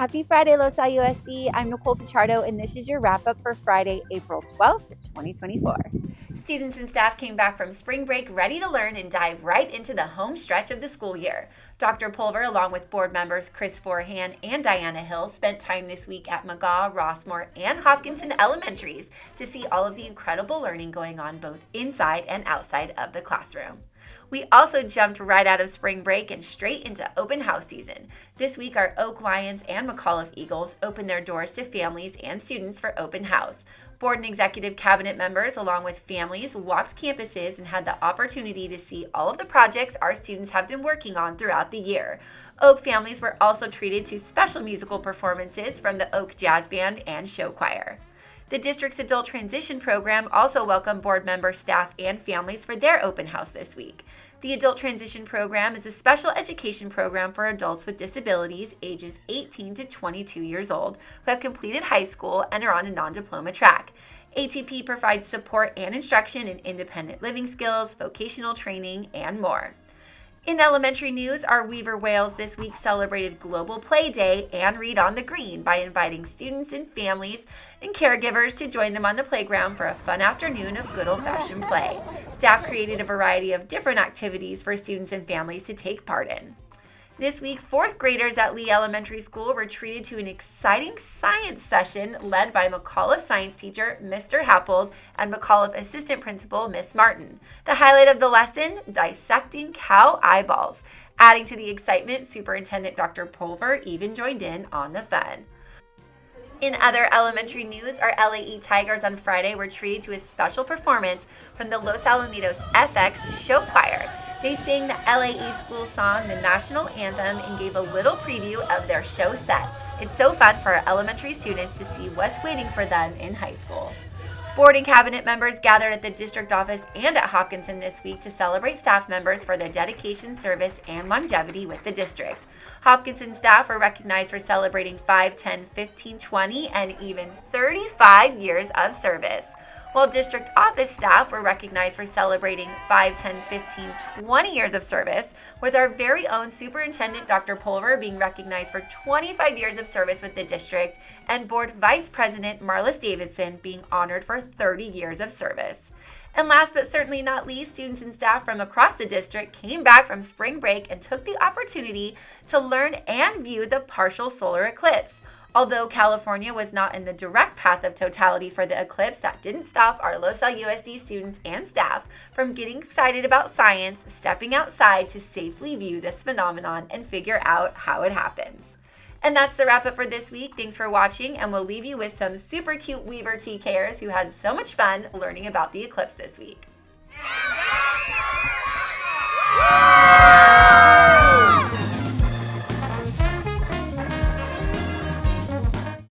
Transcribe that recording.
Happy Friday, Los USD. I'm Nicole Pichardo, and this is your wrap-up for Friday, April 12th, 2024. Students and staff came back from spring break ready to learn and dive right into the home stretch of the school year. Dr. Pulver, along with board members Chris Forehand and Diana Hill, spent time this week at McGaugh, Rossmoor, and Hopkinson elementaries to see all of the incredible learning going on both inside and outside of the classroom. We also jumped right out of spring break and straight into open house season. This week, our Oak Lions and McAuliffe Eagles opened their doors to families and students for open house. Board and executive cabinet members, along with families, walked campuses and had the opportunity to see all of the projects our students have been working on throughout the year. Oak families were also treated to special musical performances from the Oak Jazz Band and Show Choir. The district's adult transition program also welcomed board members, staff, and families for their open house this week. The adult transition program is a special education program for adults with disabilities ages 18 to 22 years old who have completed high school and are on a non-diploma track. ATP provides support and instruction in independent living skills, vocational training, and more. In elementary news, our Weaver Whales this week celebrated Global Play Day and Read on the Green by inviting students and families and caregivers to join them on the playground for a fun afternoon of good old-fashioned play. Staff created a variety of different activities for students and families to take part in. This week, fourth graders at Lee Elementary School were treated to an exciting science session led by McAuliffe science teacher Mr. Happold and McAuliffe assistant principal Miss Martin. The highlight of the lesson, dissecting cow eyeballs. Adding to the excitement, Superintendent Dr. Pulver even joined in on the fun. In other elementary news, our LAE Tigers on Friday were treated to a special performance from the Los Alamitos FX Show Choir. They sang the LAE school song, the national anthem, and gave a little preview of their show set. It's so fun for our elementary students to see what's waiting for them in high school. Board and cabinet members gathered at the district office and at Hopkinson this week to celebrate staff members for their dedication, service, and longevity with the district. Hopkinson staff were recognized for celebrating 5, 10, 15, 20, and even 35 years of service, while district office staff were recognized for celebrating 5, 10, 15, 20 years of service, with our very own Superintendent Dr. Pulver being recognized for 25 years of service with the district, and Board Vice President Marlis Davidson being honored for 30 years of service. And last but certainly not least, students and staff from across the district came back from spring break and took the opportunity to learn and view the partial solar eclipse. Although California was not in the direct path of totality for the eclipse, that didn't stop our Los USD students and staff from getting excited about science, stepping outside to safely view this phenomenon and figure out how it happens. And that's the wrap up for this week. Thanks for watching, and we'll leave you with some super cute Weaver TKers who had so much fun learning about the eclipse this week.